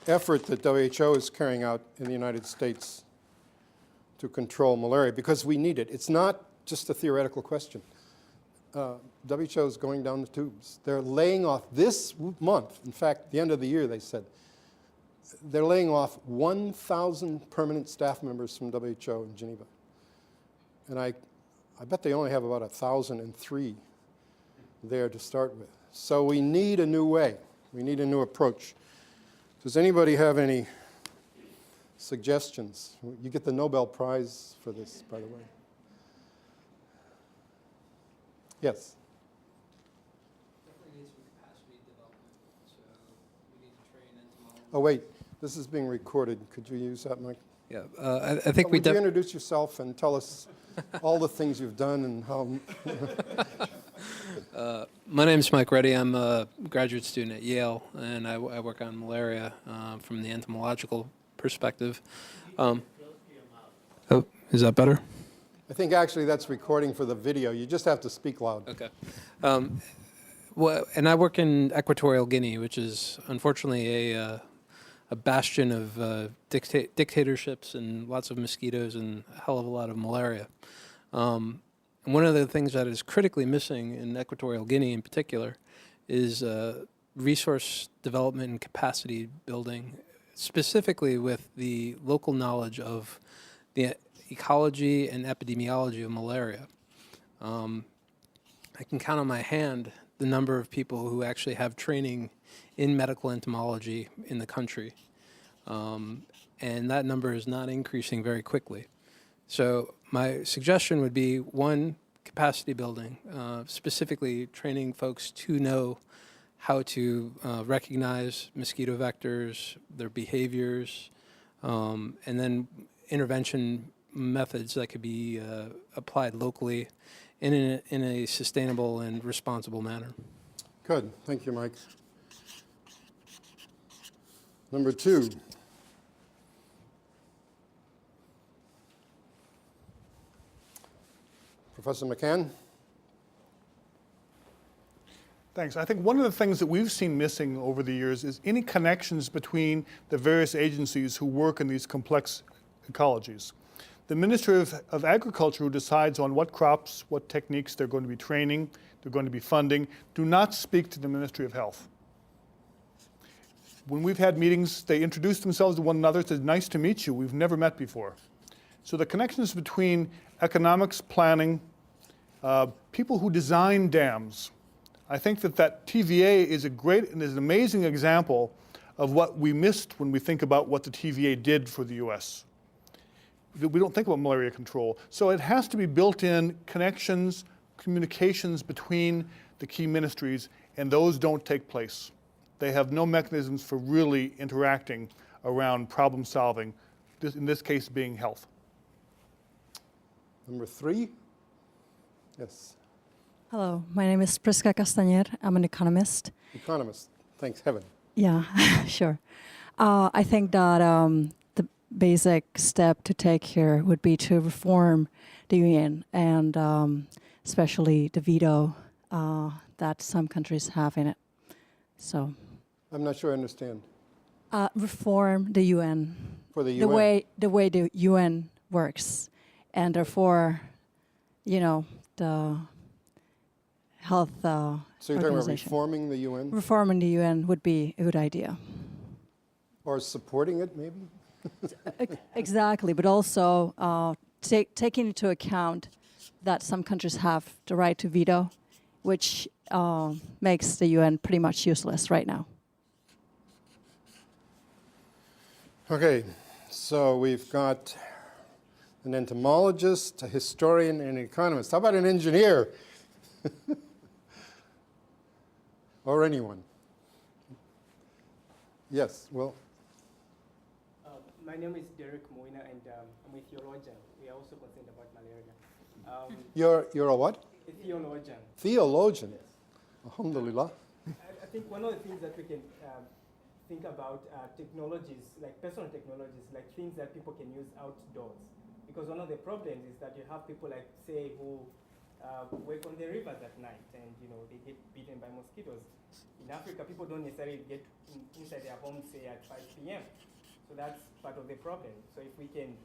effort that WHO is carrying out in the United States to control malaria, because we need it. It's not just a theoretical question. WHO is going down the tubes. They're laying off this month, in fact, the end of the year, they said, they're laying off 1,000 permanent staff members from WHO in Geneva. And I bet they only have about 1,003 there to start with. So we need a new way. We need a new approach. Does anybody have any suggestions? You get the Nobel Prize for this, by the way. Yes? Definitely need some capacity development. So we need to train entomologists. Oh, wait. This is being recorded. Could you use that mic? Yeah, I think we Would you introduce yourself and tell us all the things you've done and how... My name's Mike Reddy. I'm a graduate student at Yale, and I work on malaria from the entomological perspective. Oh, is that better? I think actually that's recording for the video. You just have to speak loud. Okay. Well, and I work in Equatorial Guinea, which is unfortunately a bastion of dictatorships and lots of mosquitoes and a hell of a lot of malaria. And one of the things that is critically missing in Equatorial Guinea in particular is resource development and capacity building, specifically with the local knowledge of the ecology and epidemiology of malaria. I can count on my hand the number of people who actually have training in medical entomology in the country. And that number is not increasing very quickly. So my suggestion would be, one, capacity building, specifically training folks to know how to recognize mosquito vectors, their behaviors, and then intervention methods that could be applied locally in a sustainable and responsible manner. Good. Thank you, Mike. Number two. Professor McCann? Thanks. I think one of the things that we've seen missing over the years is any connections between the various agencies who work in these complex ecologies. The Ministry of Agriculture, who decides on what crops, what techniques they're going to be training, they're going to be funding, do not speak to the Ministry of Health. When we've had meetings, they introduce themselves to one another, says, nice to meet you, we've never met before. So the connections between economics, planning, people who design dams. I think that TVA is a great and is an amazing example of what we missed when we think about what the TVA did for the US. We don't think about malaria control. So it has to be built-in connections, communications between the key ministries, and those don't take place. They have no mechanisms for really interacting around problem solving, in this case being health. Number 3? Yes. Hello, my name is Priska Castañer. I'm an economist. Economist. Thanks heaven. Yeah, sure. I think that the basic step to take here would be to reform the UN and especially the veto that some countries have in it. So. I'm not sure I understand. Reform the UN. For the UN? The way the UN works, and therefore, you know, the health So you're talking about organization. reforming the UN? Reforming the UN would be a good idea. Or supporting it, maybe? Exactly, but also taking into account that some countries have the right to veto, which makes the UN pretty much useless right now. Okay, so we've got an entomologist, a historian, and an economist. How about an engineer? Or anyone? Yes, well, My name is Derek Moina, and I'm a theologian. We are also concerned about malaria. you're a what? A theologian. Theologian. Alhamdulillah. I think one of the things that we can think about are technologies, like personal technologies, like things that people can use outdoors. Because one of the problems is that you have people like, say, who work on the rivers at night, and they get bitten by mosquitoes. In Africa, people don't necessarily get inside their homes, say, at 5 p.m. So that's part of the problem. So if we can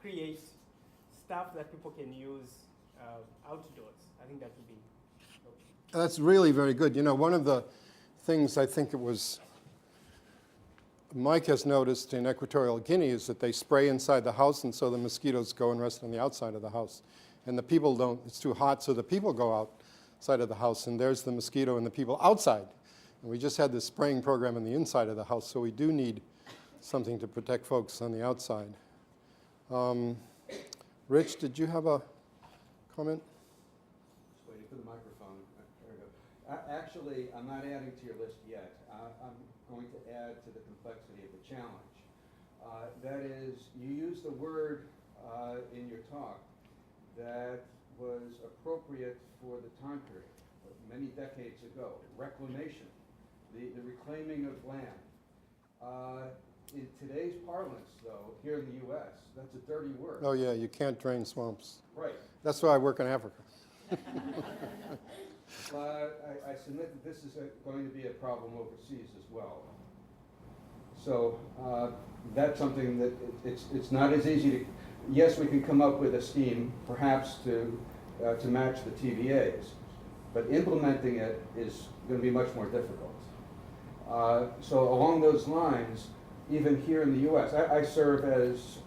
create stuff that people can use outdoors, I think that would be okay. That's really very good. One of the things I think it was Mike has noticed in Equatorial Guinea is that they spray inside the house, and so the mosquitoes go and rest on the outside of the house. And the people don't, it's too hot, so the people go outside of the house, and there's the mosquito and the people outside. And we just had this spraying program on the inside of the house, so we do need something to protect folks on the outside. Rich, did you have a comment? Just waiting for the microphone. There we go. Actually, I'm not adding to your list yet. I'm going to add to the complexity of the challenge. That is, you used a word in your talk that was appropriate for the time period, many decades ago, reclamation, the reclaiming of land. In today's parlance, though, here in the U.S., that's a dirty word. Oh yeah, you can't drain swamps. Right. That's why I work in Africa. I submit that this is going to be a problem overseas as well. So that's something that it's not as easy to. Yes, we can come up with a scheme, perhaps to match the TVAs, but implementing it is going to be much more difficult. So along those lines, even here in the U.S., I serve as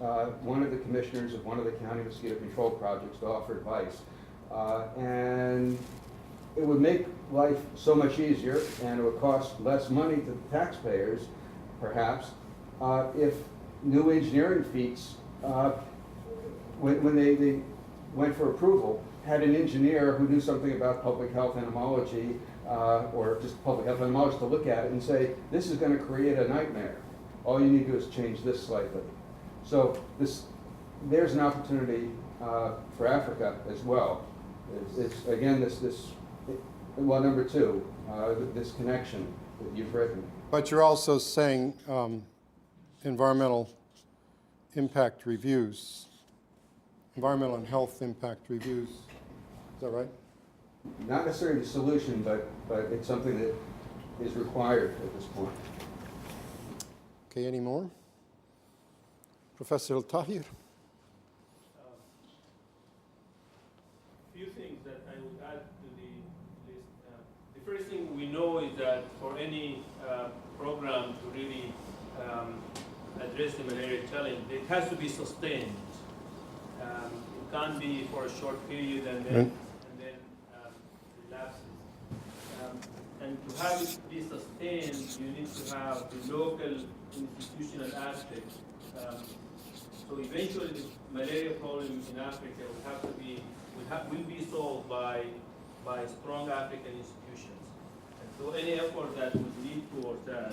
one of the commissioners of one of the county mosquito control projects to offer advice. And it would make life so much easier, and it would cost less money to the taxpayers, perhaps, if new engineering feats, when they went for approval, had an engineer who knew something about public health entomology, or just public health entomology to look at it and say, this is going to create a nightmare. All you need to do is change this slightly. So there's an opportunity for Africa as well. It's again, well, number two, this connection that you've written. But you're also saying environmental impact reviews, environmental and health impact reviews. Is that right? not necessarily the solution, but it's something that is required at this point. Okay, any more? Professor Tahir? Few things that I would add to the list. The first thing we know is that for any program to really address the malaria challenge, it has to be sustained. It can't be for a short period and then relapses. And to have it be sustained, you need to have the local institutional aspect. So eventually, the malaria problem in Africa will have to be will be solved by strong African institutions. And so any effort that would lead towards that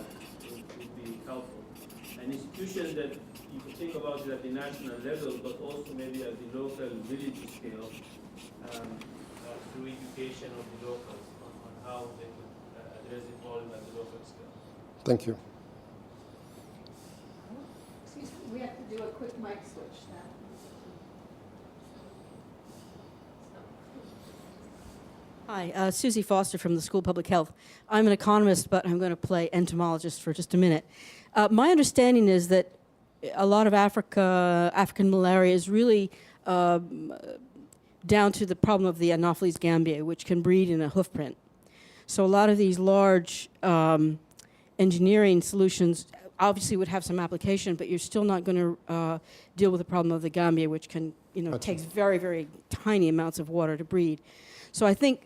would be helpful. An institution that you could think about it at the national level, but also maybe at the local village scale, through education of the locals on how they could address the problem at the local scale. Thank you. Excuse me, we have to do a quick mic switch now. Hi, Susie Foster from the School of Public Health. I'm an economist, but I'm going to play entomologist for just a minute. My understanding is that a lot of African malaria is really down to the problem of the Anopheles gambiae, which can breed in a hoofprint. So a lot of these large engineering solutions obviously would have some application, but you're still not going to deal with the problem of the gambia, which can, takes very, very tiny amounts of water to breed. So I think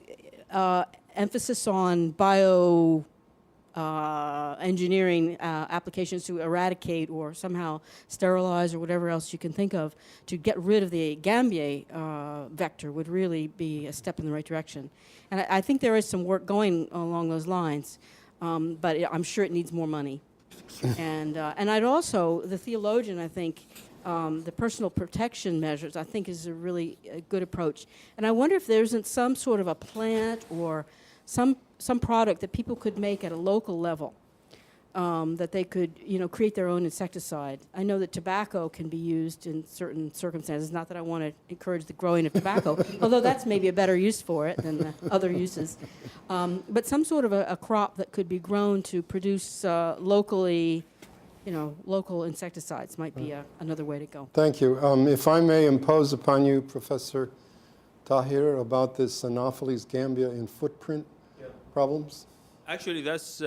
emphasis on bio engineering applications to eradicate or somehow sterilize or whatever else you can think of to get rid of the gambiae vector would really be a step in the right direction. And I think there is some work going along those lines, but I'm sure it needs more money. And I'd also, the theologian, I think, the personal protection measures, I think, is a really good approach. And I wonder if there isn't some sort of a plant or some product that people could make at a local level that they could, create their own insecticide. I know that tobacco can be used in certain circumstances. Not that I want to encourage the growing of tobacco, although that's maybe a better use for it than the other uses. But some sort of a crop that could be grown to produce locally, local insecticides might be another way to go. Thank you. If I may impose upon you, Professor Tahir, about this Anopheles gambia in footprint problems? Actually, that's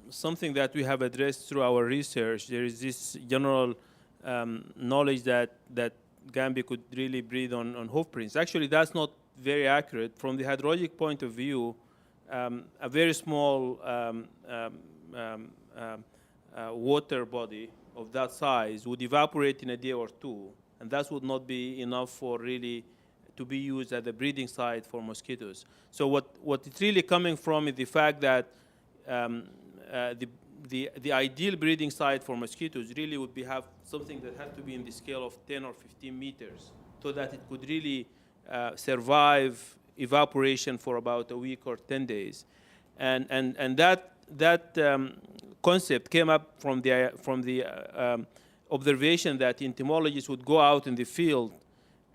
something that we have addressed through our research. There is this general knowledge that gambia could really breed on hoofprints. Actually, that's not very accurate. From the hydrologic point of view, a very small water body of that size would evaporate in a day or two, and that would not be enough for really to be used as a breeding site for mosquitoes. So what it's really coming from is the fact that the ideal breeding site for mosquitoes really would have something that had to be in the scale of 10 or 15 meters so that it could really survive evaporation for about a week or 10 days. And that concept came up from the observation that entomologists would go out in the field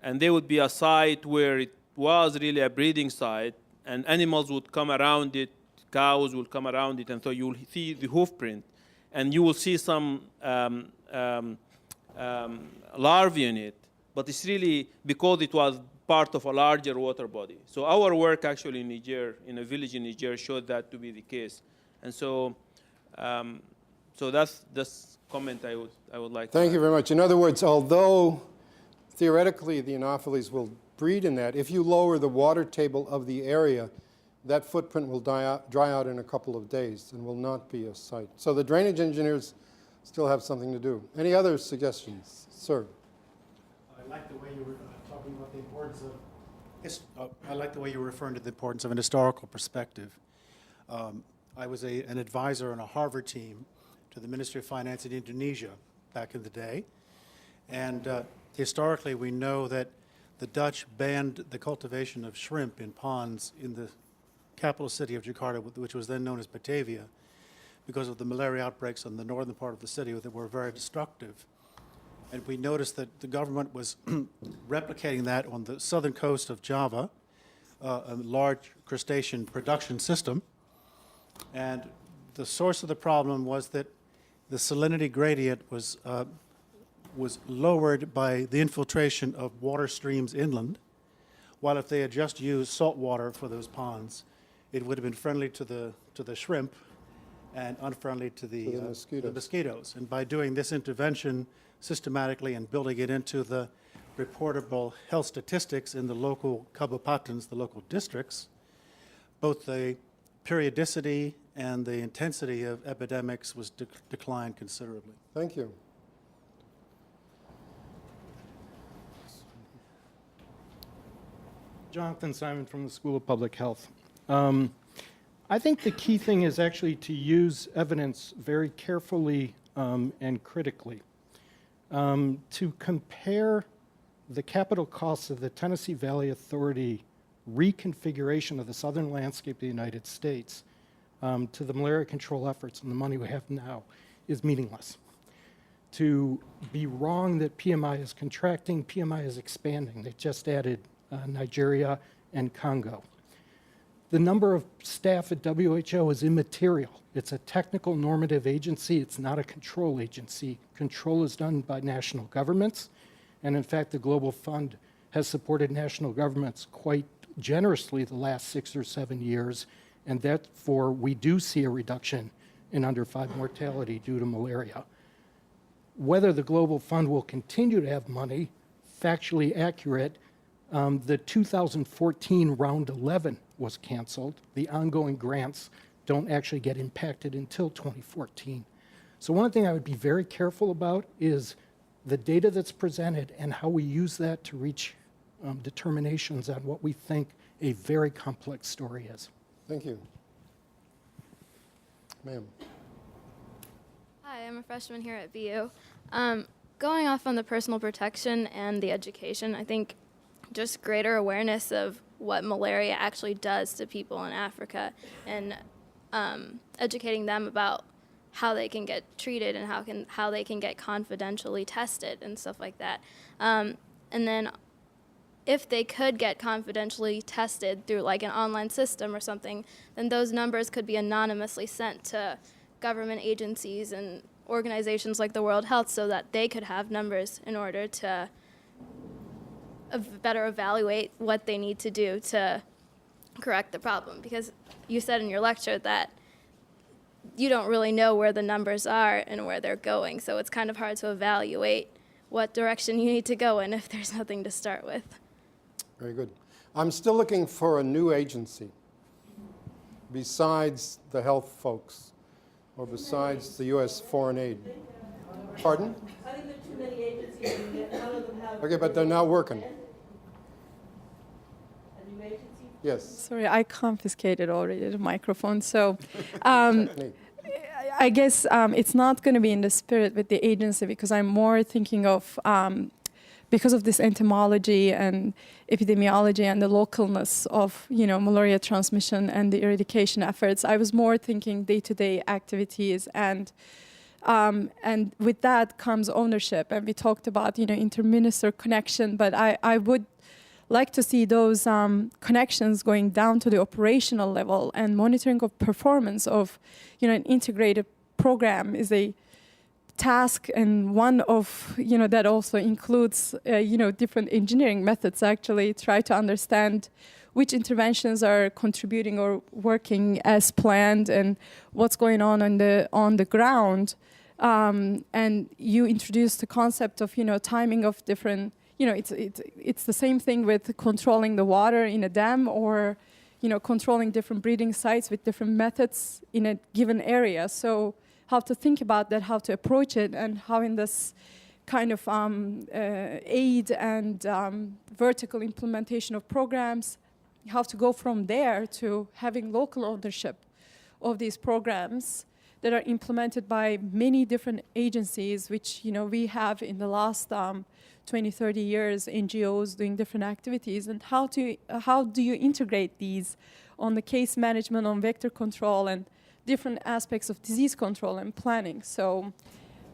and there would be a site where it was really a breeding site and animals would come around it, cows will come around it, and so you'll see the hoof print and you will see some larvae in it, but it's really because it was part of a larger water body. So our work actually in Niger, in a village in Niger, showed that to be the case. And so so that's comment I would like to Thank add. you very much. In other words, although theoretically the Anopheles will breed in that, if you lower the water table of the area, that footprint will dry out in a couple of days and will not be a site. So the drainage engineers still have something to do. Any other suggestions? Sir. I like the way you were talking about the importance of, I like the way you were referring to the importance of an historical perspective. I was an advisor on a Harvard team to the Ministry of Finance in Indonesia back in the day. And historically, we know that the Dutch banned the cultivation of shrimp in ponds in the capital city of Jakarta, which was then known as Batavia, because of the malaria outbreaks in the northern part of the city that were very destructive. And we noticed that the government was replicating that on the southern coast of Java, a large crustacean production system. And the source of the problem was that the salinity gradient was lowered by the infiltration of water streams inland, while if they had just used salt water for those ponds, it would have been friendly to the shrimp and unfriendly to the mosquitoes. And by doing this intervention systematically and building it into the reportable health statistics in the local kabupatans, the local districts, both the periodicity and the intensity of epidemics was declined considerably. Thank you. Jonathan Simon from the School of Public Health. I think the key thing is actually to use evidence very carefully and critically. To compare the capital costs of the Tennessee Valley Authority reconfiguration of the southern landscape of the United States to the malaria control efforts and the money we have now is meaningless. To be wrong that PMI is contracting, PMI is expanding. They just added Nigeria and Congo. The number of staff at WHO is immaterial. It's a technical normative agency. It's not a control agency. Control is done by national governments. And in fact, the Global Fund has supported national governments quite generously the last 6 or 7 years. And therefore, we do see a reduction in under 5 mortality due to malaria. Whether the Global Fund will continue to have money, factually accurate, the 2014 round 11 was canceled. The ongoing grants don't actually get impacted until 2014. So one thing I would be very careful about is the data that's presented and how we use that to reach determinations on what we think a very complex story is. Thank you. Ma'am. Hi, I'm a freshman here at VU. Going off on the personal protection and the education, I think just greater awareness of what malaria actually does to people in Africa and educating them about how they can get treated and how they can get confidentially tested and stuff like that. And then if they could get confidentially tested through like an online system or something, then those numbers could be anonymously sent to government agencies and organizations like the World Health so that they could have numbers in order to better evaluate what they need to do to correct the problem. Because you said in your lecture that you don't really know where the numbers are and where they're going, so it's kind of hard to evaluate what direction you need to go in if there's nothing to start with. Very good. I'm still looking for a new agency besides the health folks or besides the U.S. foreign aid. Pardon? I think there are too many agencies and none of them have... Okay, but they're not working. A new agency? Yes. Sorry, I confiscated already the microphone. So I guess it's not going to be in the spirit with the agency because I'm more thinking of, because of this entomology and epidemiology and the localness of, malaria transmission and the eradication efforts, I was more thinking day-to-day activities and with that comes ownership. And we talked about, interminister connection, but I would like to see those connections going down to the operational level, and monitoring of performance of, an integrated program is a task, and one of, that also includes, different engineering methods. Actually, try to understand which interventions are contributing or working as planned, and what's going on the ground. And you introduced the concept of, timing of different. It's the same thing with controlling the water in a dam or, controlling different breeding sites with different methods in a given area. So how to think about that, how to approach it, and how in this kind of aid and vertical implementation of programs, how to go from there to having local ownership of these programs that are implemented by many different agencies, which we have in the last 20, 30 years, NGOs doing different activities, and how do you integrate these on the case management, on vector control, and different aspects of disease control and planning. So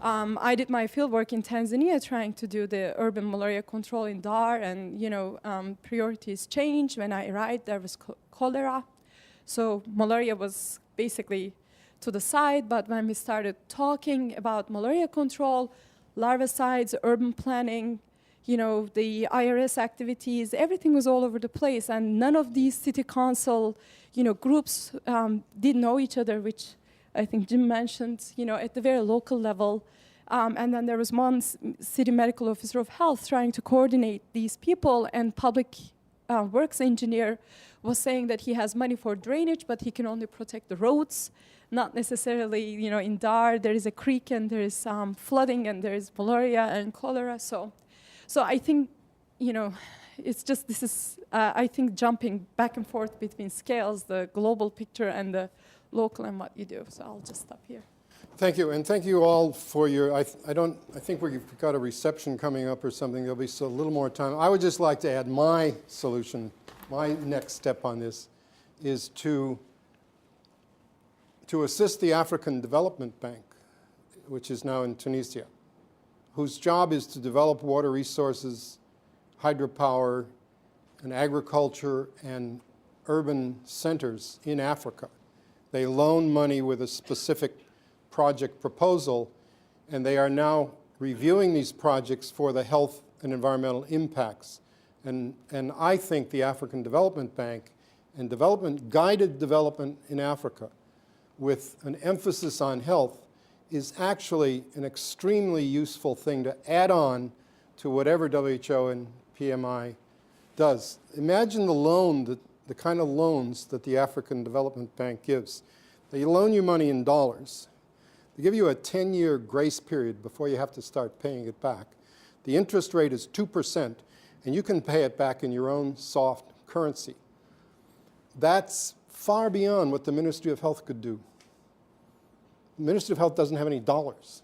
I did my fieldwork in Tanzania trying to do the urban malaria control in Dar, and priorities changed. When I arrived, there was cholera. So malaria was basically to the side, but when we started talking about malaria control, larvicides, urban planning, the IRS activities, everything was all over the place, and none of these city council, groups did know each other, which I think Jim mentioned, at the very local level. And then there was one city medical officer of health trying to coordinate these people, and public works engineer was saying that he has money for drainage, but he can only protect the roads, not necessarily, in Dar, there is a creek and there is flooding and there is malaria and cholera. So I think, it's just, this is, I think, jumping back and forth between scales, the global picture and the local and what you do. So I'll just stop here. Thank you, and thank you all for your, I think we've got a reception coming up or something. There'll be a little more time. I would just like to add my solution, my next step on this is to assist the African Development Bank, which is now in Tunisia, whose job is to develop water resources, hydropower, and agriculture and urban centers in Africa. They loan money with a specific project proposal, and they are now reviewing these projects for the health and environmental impacts. And I think the African Development Bank and guided development in Africa with an emphasis on health is actually an extremely useful thing to add on to whatever WHO and PMI does. Imagine the kind of loans that the African Development Bank gives. They loan you money in dollars. They give you a 10-year grace period before you have to start paying it back. The interest rate is 2%, and you can pay it back in your own soft currency. That's far beyond what the Ministry of Health could do. The Ministry of Health doesn't have any dollars,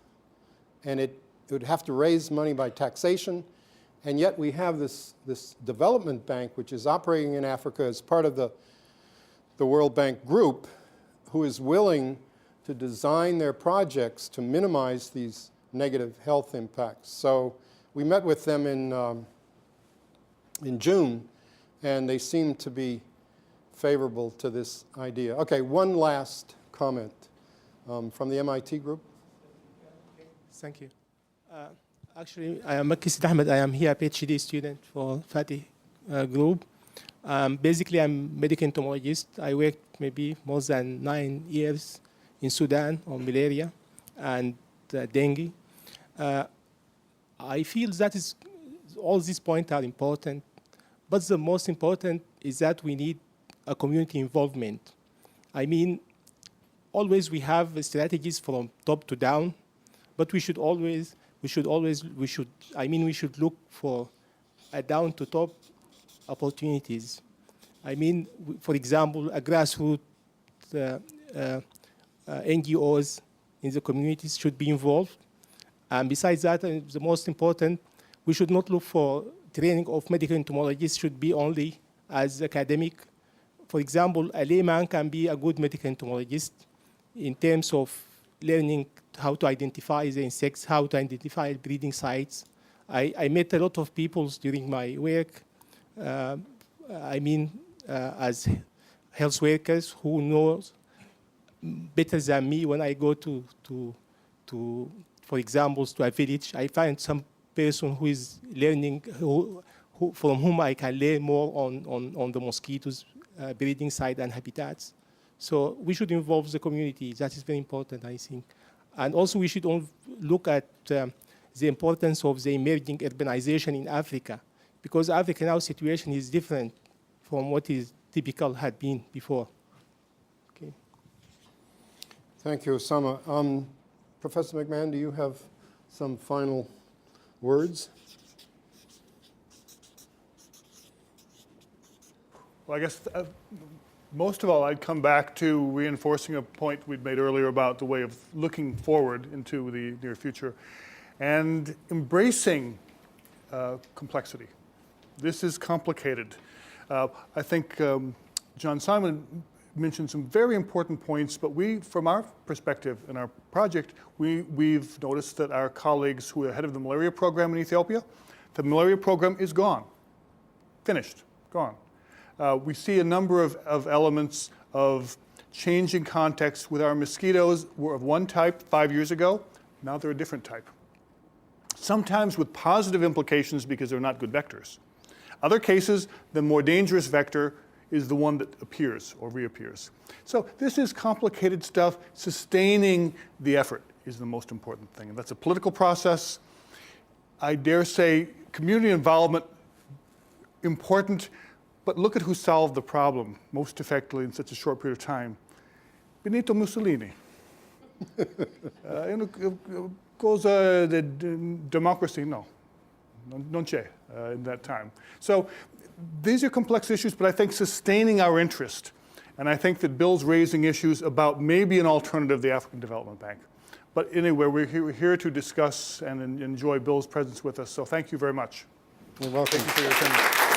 and it would have to raise money by taxation, and yet we have this development bank which is operating in Africa as part of the World Bank group, who is willing to design their projects to minimize these negative health impacts. So we met with them in June, and they seem to be favorable to this idea. Okay, one last comment from the MIT group. Thank you. Actually, I am Makis Ahmed. I am here a PhD student for Fatih group. Basically, I'm a medical entomologist. I worked maybe more than 9 years in Sudan on malaria and dengue. I feel that all these points are important, but the most important is that we need a community involvement. I mean, always we have strategies from top to down, but we should look for a down to top opportunities. I mean, for example, a grassroots NGOs in the communities should be involved. And besides that, the most important, we should not look for training of medical entomologists should be only as academic. For example, a layman can be a good medical entomologist in terms of learning how to identify the insects, how to identify breeding sites. I met a lot of people during my work, as health workers who know better than me. When I go to for example, to a village, I find some person who is learning, from whom I can learn more on the mosquitoes, breeding site and habitats. So we should involve the community. That is very important, I think. And also we should look at the importance of the emerging urbanization in Africa, because Africa now situation is different from what is typical had been before. Okay. Thank you, Osama. Professor McMahon, do you have some final words? Well, I guess most of all, I'd come back to reinforcing a point we'd made earlier about the way of looking forward into the near future and embracing complexity. This is complicated. I think John Simon mentioned some very important points, but from our perspective in our project, we've noticed that our colleagues who are head of the malaria program in Ethiopia, the malaria program is gone, finished, gone. We see a number of elements of changing context with our mosquitoes were of one type 5 years ago, now they're a different type. Sometimes with positive implications because they're not good vectors. Other cases, the more dangerous vector is the one that appears or reappears. So this is complicated stuff. Sustaining the effort is the most important thing. And that's a political process. I dare say community involvement, important, but look at who solved the problem most effectively in such a short period of time. Benito Mussolini. Cosa de democracy? No. Non c'è in that time. So these are complex issues, but I think sustaining our interest, and I think that Bill's raising issues about maybe an alternative to the African Development Bank. But anyway, we're here to discuss and enjoy Bill's presence with us, so thank you very much. You're welcome. Thank you for your attendance.